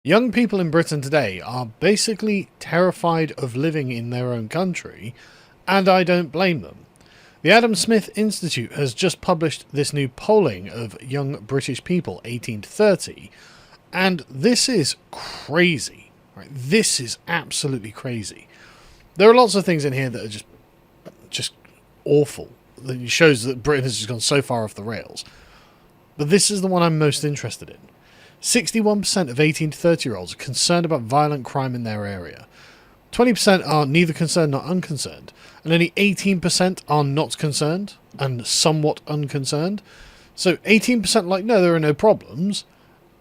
Young people in Britain today are basically terrified of living in their own country, and I don't blame them. The Adam Smith Institute has just published this new polling of young British people 18 to 30, and this is crazy. Right? This is absolutely crazy. There are lots of things in here that are just awful. It shows that Britain has just gone so far off the rails. But this is the one I'm most interested in. 61% of 18 to 30-year-olds are concerned about violent crime in their area. 20% are neither concerned nor unconcerned. And only 18% are not concerned and somewhat unconcerned. So 18% like, no, there are no problems.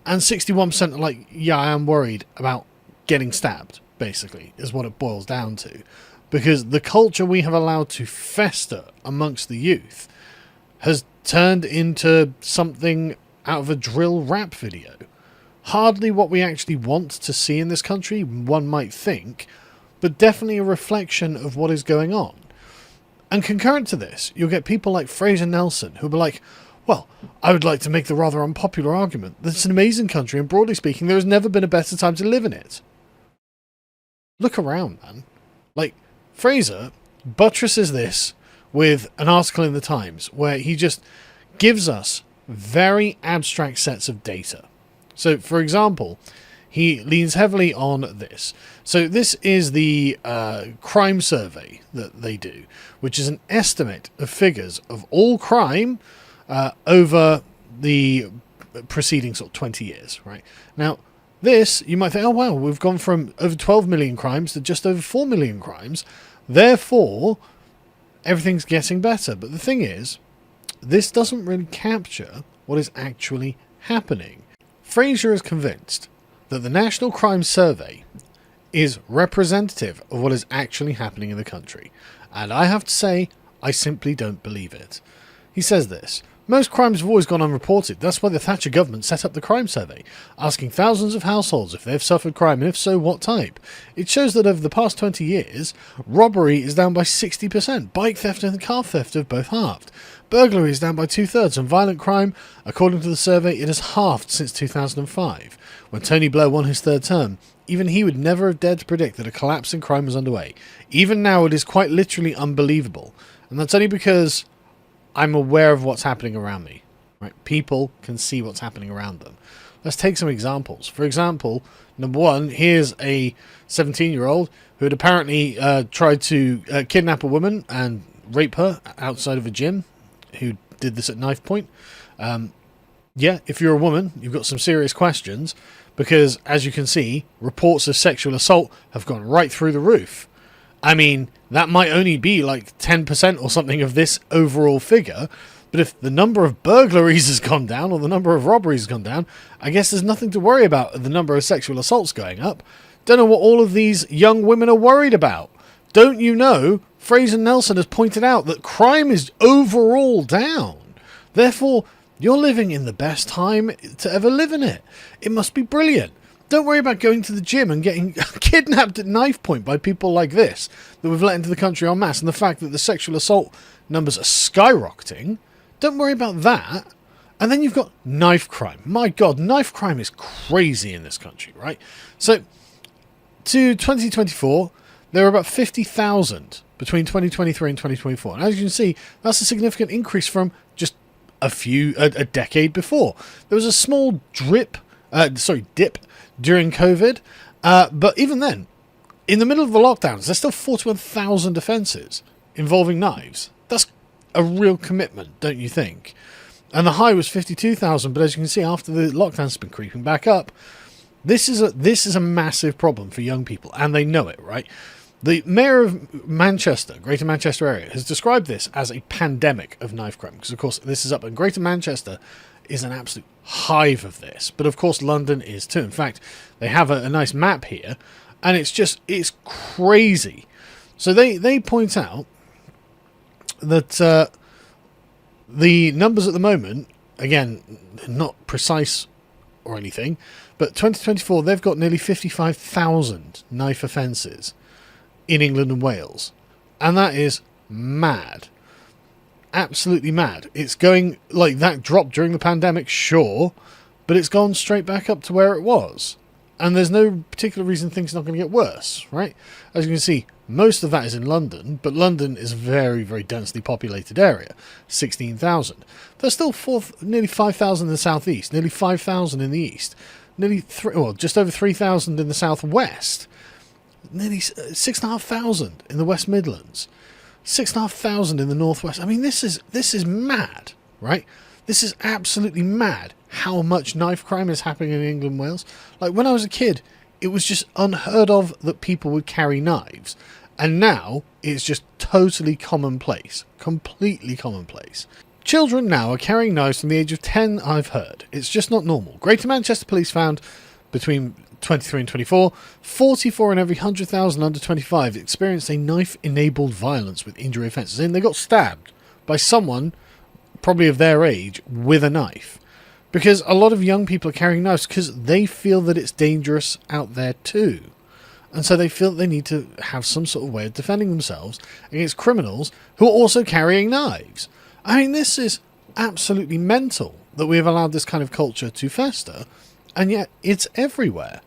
And 61% are like, yeah, I am worried about getting stabbed, basically, is what it boils down to. Because the culture we have allowed to fester amongst the youth has turned into something out of a drill rap video. Hardly what we actually want to see in this country, one might think, but definitely a reflection of what is going on. And concurrent to this, you'll get people like Fraser Nelson, who'll be like, well, I would like to make the rather unpopular argument that it's an amazing country, and broadly speaking, there has never been a better time to live in it. Look around, man. Like, Fraser buttresses this with an article in the Times where he just gives us very abstract sets of data. So, for example, he leans heavily on this. So this is the crime survey that they do, which is an estimate of figures of all crime over the preceding sort of 20 years, right? Now, this, you might think, oh, wow, we've gone from over 12 million crimes to just over 4 million crimes. Therefore, everything's getting better. But the thing is, this doesn't really capture what is actually happening. Fraser is convinced that the National Crime Survey is representative of what is actually happening in the country. And I have to say, I simply don't believe it. He says this: most crimes have always gone unreported. That's why the Thatcher government set up the crime survey, asking thousands of households if they've suffered crime, and if so, what type. It shows that over the past 20 years, robbery is down by 60%, bike theft and car theft have both halved. Burglary is down by 2/3, and violent crime, according to the survey, it has halved since 2005. When Tony Blair won his third term, even he would never have dared to predict that a collapse in crime was underway. Even now, it is quite literally unbelievable. And that's only because I'm aware of what's happening around me. Right? People can see what's happening around them. Let's take some examples. For example, number one, here's a 17-year-old who had apparently tried to kidnap a woman and rape her outside of a gym, who did this at knife point. Yeah, if you're a woman, you've got some serious questions, because, as you can see, reports of sexual assault have gone right through the roof. I mean, that might only be like 10% or something of this overall figure, but if the number of burglaries has gone down, or the number of robberies has gone down, I guess there's nothing to worry about the number of sexual assaults going up. Don't know what all of these young women are worried about. Don't you know, Fraser Nelson has pointed out that crime is overall down. Therefore, you're living in the best time to ever live in it. It must be brilliant. Don't worry about going to the gym and getting kidnapped at knife point by people like this that we've let into the country en masse, and the fact that the sexual assault numbers are skyrocketing. Don't worry about that. And then you've got knife crime. My God, knife crime is crazy in this country, right? So, to 2024, there are about 50,000 between 2023 and 2024. And as you can see, that's a significant increase from just a decade before. There was a small dip during COVID, but even then, in the middle of the lockdowns, there's still 41,000 offences involving knives. That's a real commitment, don't you think? And the high was 52,000, but as you can see, after the lockdown's been creeping back up, this is a massive problem for young people, and they know it, right? The mayor of Manchester, Greater Manchester area, has described this as a pandemic of knife crime, because of course this is up, and Greater Manchester is an absolute hive of this, but of course London is too. In fact, they have a nice map here, and it's crazy. So they point out that the numbers at the moment, again, not precise or anything, but 2024, they've got nearly 55,000 knife offences in England and Wales. And that is mad. Absolutely mad. It's going, like, that dropped during the pandemic, sure, but it's gone straight back up to where it was. And there's no particular reason things are not going to get worse, right? As you can see, most of that is in London, but London is a very, very densely populated area, 16,000. There's still nearly 5,000 in the southeast, nearly 5,000 in the east, just over 3,000 in the southwest, nearly 6,500 in the West Midlands, 6,500 in the northwest. I mean, this is mad, right? This is absolutely mad how much knife crime is happening in England and Wales. Like, when I was a kid, it was just unheard of that people would carry knives. And now it's just totally commonplace. Completely commonplace. Children now are carrying knives from the age of 10, I've heard. It's just not normal. Greater Manchester Police found between 23 and 24, 44 in every 100,000 under 25 experienced a knife-enabled violence with injury offences. And they got stabbed by someone probably of their age with a knife. Because a lot of young people are carrying knives because they feel that it's dangerous out there too. And so they feel that they need to have some sort of way of defending themselves against criminals who are also carrying knives. I mean, this is absolutely mental that we have allowed this kind of culture to fester, and yet it's everywhere.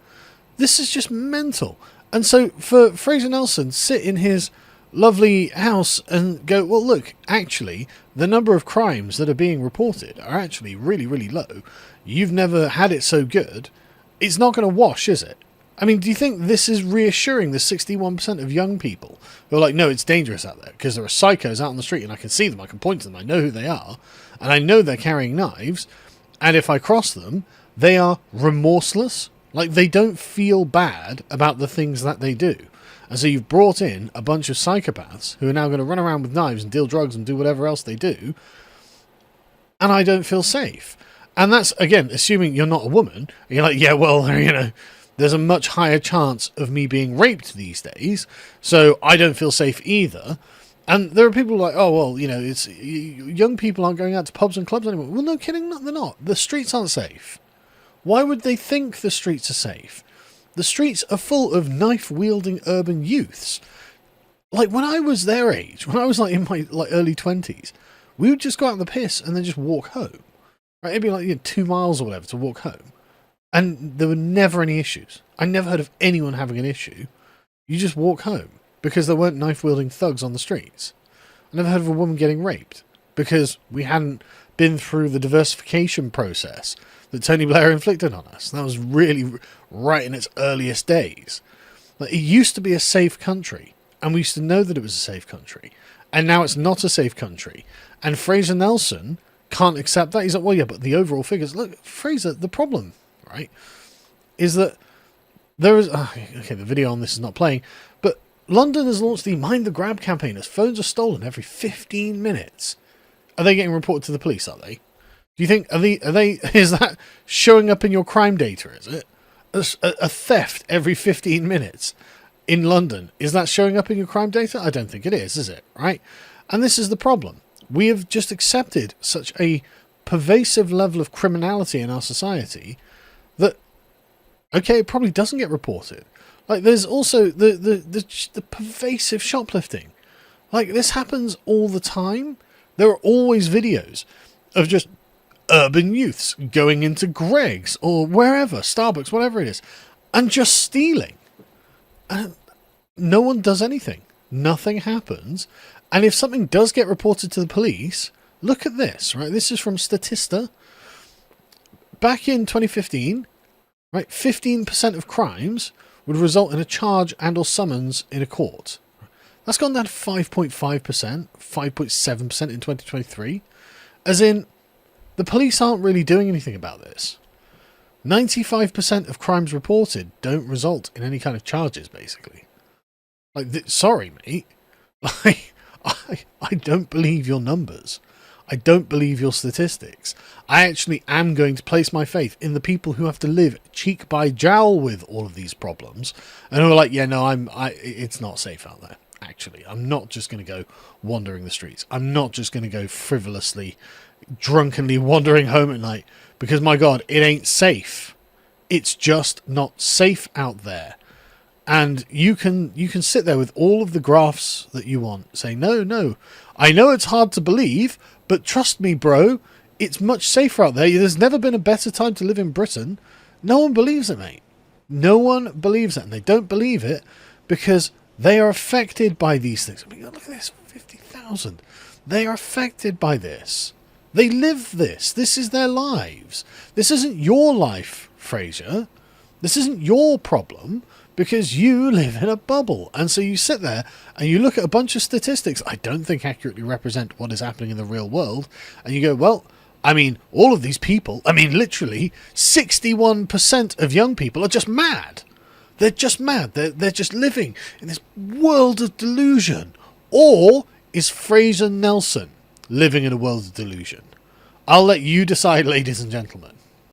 This is just mental. And so for Fraser Nelson sit in his lovely house and go, well, look, actually, the number of crimes that are being reported are actually really, really low. You've never had it so good. It's not going to wash, is it? I mean, do you think this is reassuring the 61% of young people who are like, no, it's dangerous out there because there are psychos out on the street and I can see them, I can point to them, I know who they are, and I know they're carrying knives, and if I cross them, they are remorseless. Like, they don't feel bad about the things that they do. And so you've brought in a bunch of psychopaths who are now going to run around with knives and deal drugs and do whatever else they do. And I don't feel safe. And that's, again, assuming you're not a woman. And you're like, yeah, well, there's a much higher chance of me being raped these days. So I don't feel safe either. And there are people like, oh, well, it's young people aren't going out to pubs and clubs anymore. Well, no kidding, they're not. The streets aren't safe. Why would they think the streets are safe? The streets are full of knife-wielding urban youths. Like, when I was their age, when I was in my early 20s, we would just go out on the piss and then just walk home. Right? It'd be 2 miles or whatever to walk home. And there were never any issues. I never heard of anyone having an issue. You just walk home because there weren't knife-wielding thugs on the streets. I never heard of a woman getting raped because we hadn't been through the diversification process that Tony Blair inflicted on us. That was really right in its earliest days. It used to be a safe country, and we used to know that it was a safe country, and now it's not a safe country. And Fraser Nelson can't accept that. He's like, well, yeah, but the overall figures... Look, Fraser, the problem, right, is that there is... okay, the video on this is not playing, but London has launched the Mind the Grab campaign as phones are stolen every 15 minutes. Are they getting reported to the police, are they? Do you think, is that showing up in your crime data, is it? A theft every 15 minutes in London, is that showing up in your crime data? I don't think it is it? Right? And this is the problem. We have just accepted such a pervasive level of criminality in our society that, okay, it probably doesn't get reported. Like, there's also the pervasive shoplifting. Like, this happens all the time. There are always videos of just urban youths going into Greggs or wherever, Starbucks, whatever it is, and just stealing. And no one does anything. Nothing happens. And if something does get reported to the police, look at this, right? This is from Statista. Back in 2015, right, 15% of crimes would result in a charge and or summons in a court. That's gone down to 5.5%, 5.7% in 2023. As in, the police aren't really doing anything about this. 95% of crimes reported don't result in any kind of charges, basically. Sorry, mate. I don't believe your numbers. I don't believe your statistics. I actually am going to place my faith in the people who have to live cheek by jowl with all of these problems, and who are like, yeah, no, it's not safe out there. Actually, I'm not just going to go wandering the streets. I'm not just going to go frivolously, drunkenly wandering home at night because, my God, it ain't safe. It's just not safe out there. And you can sit there with all of the graphs that you want, saying, no, I know it's hard to believe, but trust me, bro, it's much safer out there. There's never been a better time to live in Britain. No one believes it, mate. No one believes it, and they don't believe it because they are affected by these things. I mean, look at this, 50,000. They are affected by this. They live this. This is their lives. This isn't your life, Fraser. This isn't your problem because you live in a bubble. And so you sit there and you look at a bunch of statistics I don't think accurately represent what is happening in the real world. And you go, well, I mean, all of these people, I mean, literally 61% of young people are just mad. They're just mad. They're just living in this world of delusion. Or is Fraser Nelson living in a world of delusion? I'll let you decide, ladies and gentlemen.